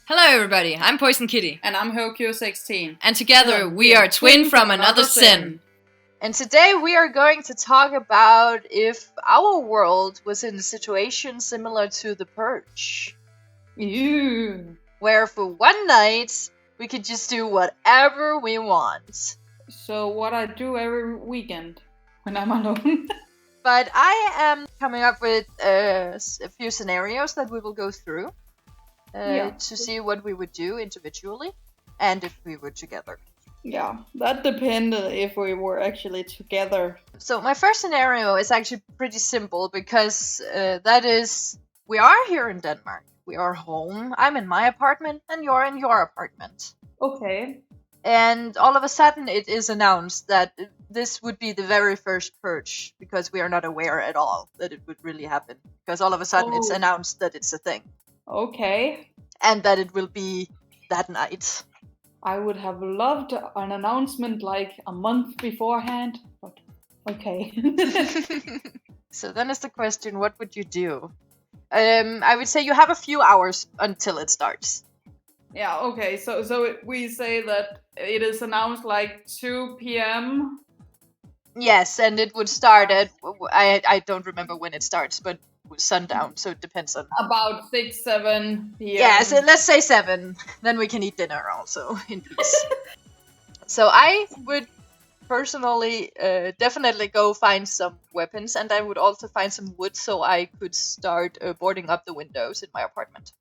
Hello everybody, I'm PoisonKitty. And I'm Houkou And together we are twin from another sin. And today we are going to talk about if our world was in a situation similar to the Purge. Ew. Where for one night we could just do whatever we want. So what I do every weekend when I'm alone. But I am coming up with a few scenarios that we will go through to see what we would do individually and if we were together. Yeah, that depended if we were actually together. So my first scenario is actually pretty simple because that is, we are here in Denmark. We are home. I'm in my apartment and you're in your apartment. Okay. And all of a sudden it is announced that this would be the very first purge because we are not aware at all that it would really happen. Because all of a sudden it's announced that it's a thing. Okay. And that it will be that night. I would have loved an announcement like a month beforehand, but okay. So then is the question, what would you do? I would say you have a few hours until it starts. Yeah, okay, so we say that it is announced like 2 p.m. Yes, and it would start at, I don't remember when it starts, but sundown, so it depends on... About 6, 7 p.m. Yeah, so let's say 7, then we can eat dinner also in peace. So I would personally definitely go find some weapons, and I would also find some wood so I could start boarding up the windows in my apartment.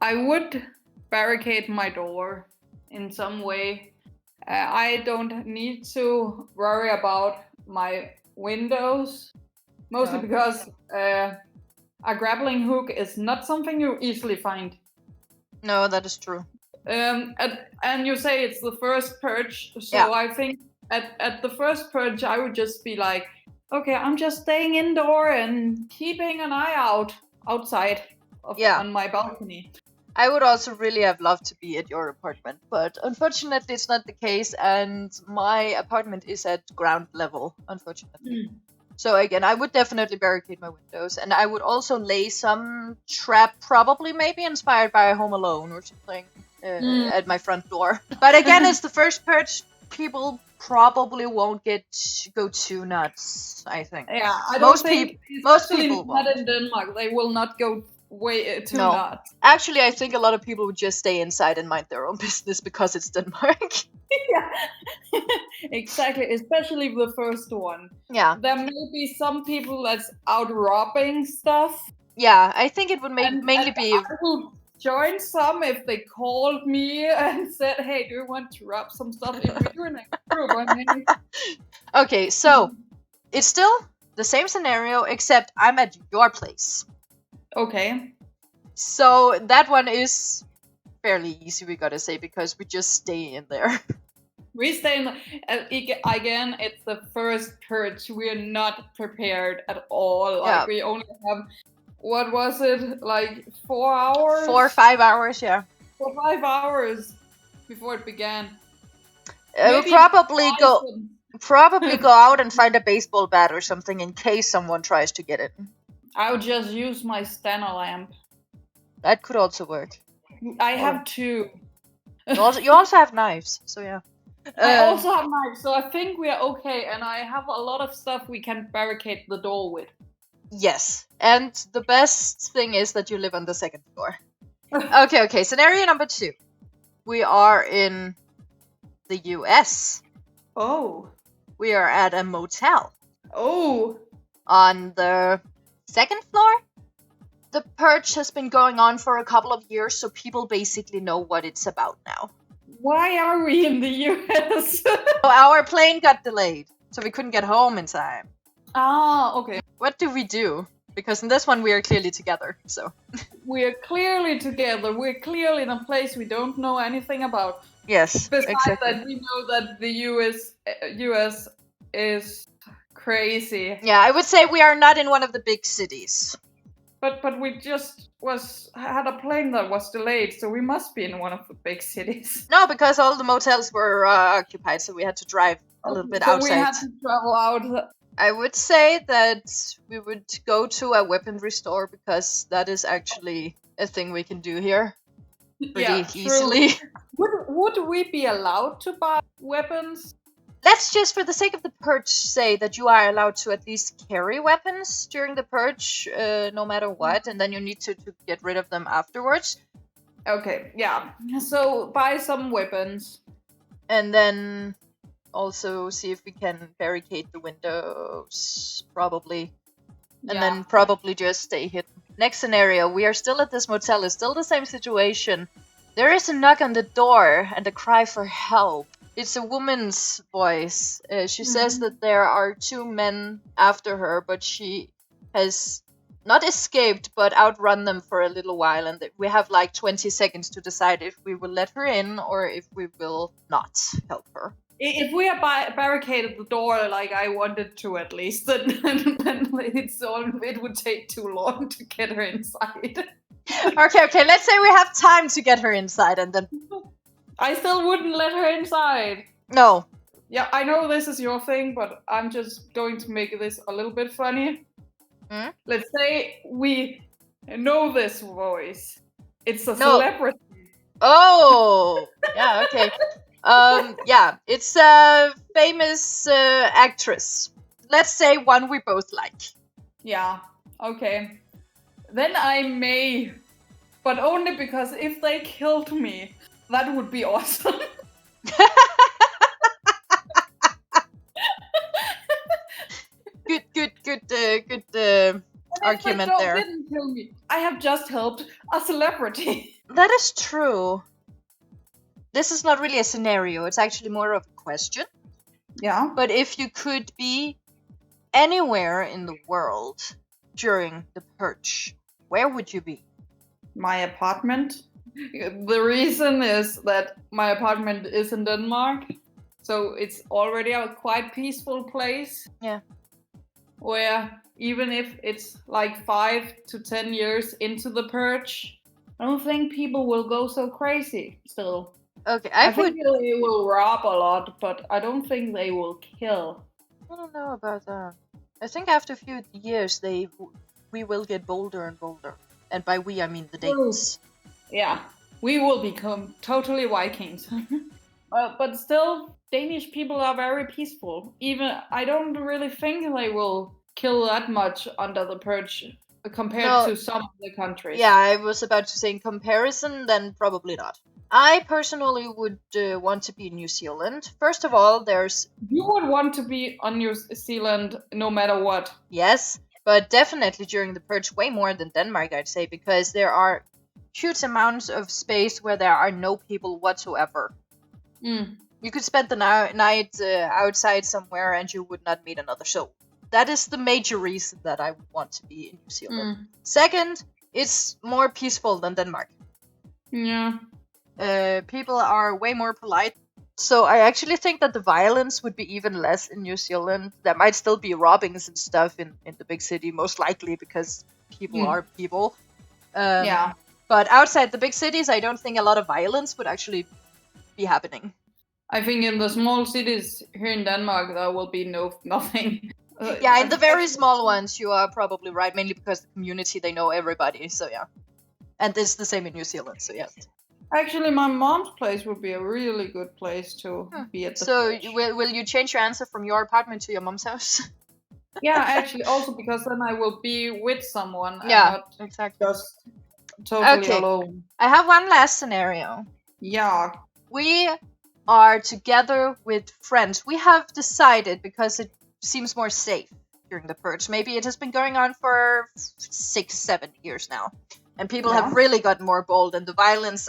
I would barricade my door in some way. I don't need to worry about my windows, mostly because a grappling hook is not something you easily find. No, that is true. And you say it's the first purge, so yeah. I think at the first purge I would just be like, okay, I'm just staying indoor and keeping an eye out outside on my balcony. I would also really have loved to be at your apartment, but unfortunately it's not the case, and my apartment is at ground level, unfortunately. So again, I would definitely barricade my windows, and I would also lay some trap, probably maybe inspired by Home Alone or something, at my front door. But again, it's the first purge. People probably won't go too nuts, I think. Yeah, most people won't. Not in Denmark, they will not go way too nuts. Actually, I think a lot of people would just stay inside and mind their own business because it's Denmark. Yeah, exactly. Especially the first one. Yeah. There may be some people that's out robbing stuff. Yeah, I think it would mainly be... I will join some if they called me and said, hey, do you want to rob some stuff? If we're doing a group, I mean... Okay, so it's still the same scenario, except I'm at your place. Okay. So that one is fairly easy, we gotta say, because we just stay in there. We stay in again, it's the first purge. We are not prepared at all. Like we only have, what was it, like 4 hours? 4 or 5 hours, yeah. 4 or 5 hours before it began. We'll probably go out and find a baseball bat or something in case someone tries to get it. I would just use my Stanner lamp. That could also work. I have 2. You also have knives, so yeah. I also have knives, so I think we are okay, and I have a lot of stuff we can barricade the door with. Yes, and the best thing is that you live on the second floor. Okay, scenario number 2. We are in the US. Oh. We are at a motel. Oh. On the 2nd floor. The purge has been going on for a couple of years, so people basically know what it's about now. Why are we in the US? Our plane got delayed, so we couldn't get home in time. Ah, okay. What do we do? Because in this one we are clearly together, so... We're clearly together. We're clearly in a place we don't know anything about. Yes, Besides exactly. that, we know that the US is crazy. Yeah, I would say we are not in one of the big cities. But we just had a plane that was delayed, so we must be in one of the big cities. No, because all the motels were occupied, so we had to drive a little bit outside. So we had to travel out. I would say that we would go to a weaponry store because that is actually a thing we can do here. pretty true. easily. Would we be allowed to buy weapons? Let's just, for the sake of the purge, say that you are allowed to at least carry weapons during the purge, no matter what, and then you need to get rid of them afterwards. Okay, yeah. So buy some weapons. And then also see if we can barricade the windows, probably. And then probably just stay hidden. Next scenario, we are still at this motel, it's still the same situation. There is a knock on the door and a cry for help. It's a woman's voice. She says that there are 2 men after her, but she has not escaped, but outrun them for a little while, and we have like 20 seconds to decide if we will let her in or if we will not help her. If we have barricaded the door like I wanted to, at least, then it would take too long to get her inside. Okay, let's say we have time to get her inside, and then... I still wouldn't let her inside. No. Yeah, I know this is your thing, but I'm just going to make this a little bit funny. Let's say we know this voice. It's a celebrity. Oh! Yeah, okay. Yeah, it's a famous actress. Let's say one we both like. Yeah, okay. Then I may, but only because if they killed me, that would be awesome. Good argument there. Didn't kill me. I have just helped a celebrity. That is true. This is not really a scenario, it's actually more of a question. Yeah. But if you could be anywhere in the world during the purge, where would you be? My apartment. The reason is that my apartment is in Denmark, so it's already a quite peaceful place. Yeah. Where even if it's like 5 to 10 years into the purge, I don't think people will go so crazy still. Okay, I think they will rob a lot, but I don't think they will kill. I don't know about that. I think after a few years, we will get bolder and bolder. And by we, I mean the Danes. Yeah, we will become totally Vikings. But still, Danish people are very peaceful. Even I don't really think they will kill that much under the purge compared to some other countries. Yeah, I was about to say in comparison, then probably not. I personally would want to be in New Zealand. First of all, You would want to be on New Zealand no matter what. Yes, but definitely during the purge, way more than Denmark, I'd say, because there are huge amounts of space where there are no people whatsoever. You could spend the night outside somewhere and you would not meet another soul. That is the major reason that I would want to be in New Zealand. Second, it's more peaceful than Denmark. Yeah. People are way more polite. So I actually think that the violence would be even less in New Zealand. There might still be robbings and stuff in the big city, most likely, because people are people. Yeah. But outside the big cities, I don't think a lot of violence would actually be happening. I think in the small cities here in Denmark, there will be nothing. Yeah, in the very small ones, you are probably right, mainly because the community, they know everybody, so yeah. And it's the same in New Zealand, so yeah. Actually, my mom's place would be a really good place to be at the purge. Will you change your answer from your apartment to your mom's house? Yeah, actually, also because then I will be with someone and not exactly. just totally alone. I have one last scenario. Yeah. We are together with friends. We have decided, because it seems more safe during the purge. Maybe it has been going on for 6-7 years now. And people have really gotten more bold, and the violence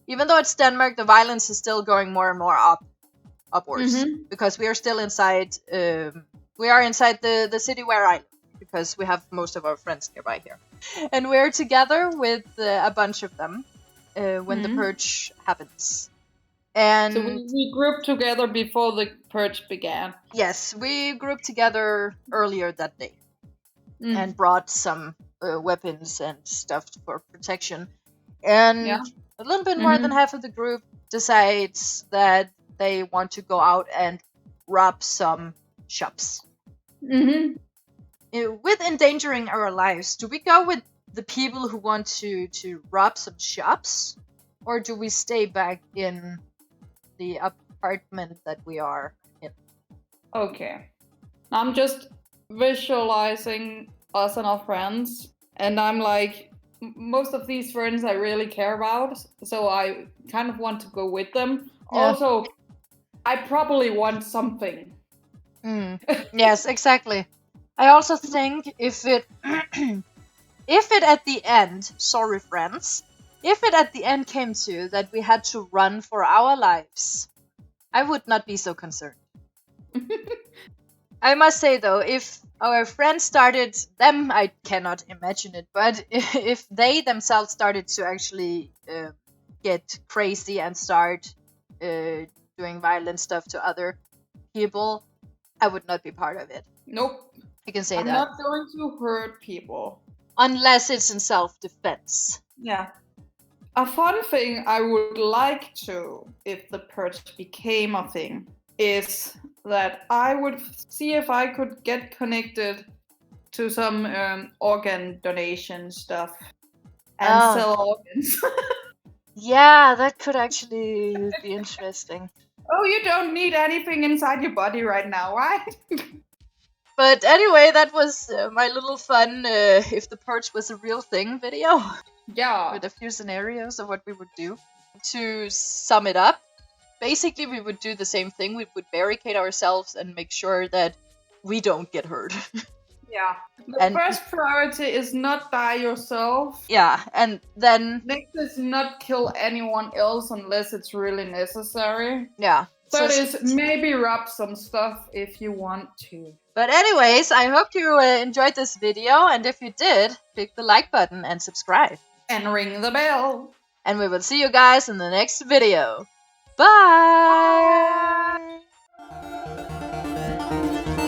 even though it's Denmark, the violence is still going more and more upwards. Because we are still inside, we are inside the city where I live, because we have most of our friends nearby here. And we're together with a bunch of them when the purge happens. And so we grouped together before the purge began. Yes, we grouped together earlier that day and brought some weapons and stuff for protection. And a little bit more than half of the group decides that they want to go out and rob some shops. With endangering our lives, do we go with the people who want to rob some shops? or do we stay back in the apartment that we are in? Okay. I'm just visualizing us and our friends, and I'm like, most of these friends I really care about, so I kind of want to go with them. Yeah. Also, I probably want something. Yes, exactly. I also think if it at the end, sorry friends, if it at the end came to that we had to run for our lives, I would not be so concerned. I must say though, if our friends started, them I cannot imagine it, but if they themselves started to actually get crazy and start doing violent stuff to other people, I would not be part of it. Nope. I can say I'm that. not going to hurt people. Unless it's in self-defense. Yeah. A fun thing I would like to, if the Purge became a thing, is that I would see if I could get connected to some organ donation stuff and sell organs. Yeah, that could actually be interesting. Oh, you don't need anything inside your body right now, right? But anyway, that was my little fun if the Purge was a real thing video. Yeah. With a few scenarios of what we would do. To sum it up, basically we would do the same thing. We would barricade ourselves and make sure that we don't get hurt. Yeah. The first priority is not die yourself. Yeah, and then next is not kill anyone else unless it's really necessary. Yeah. Third is maybe rub some stuff if you want to. But anyways, I hope you enjoyed this video, and if you did, click the like button and subscribe. And ring the bell. And we will see you guys in the next video. Bye! Bye.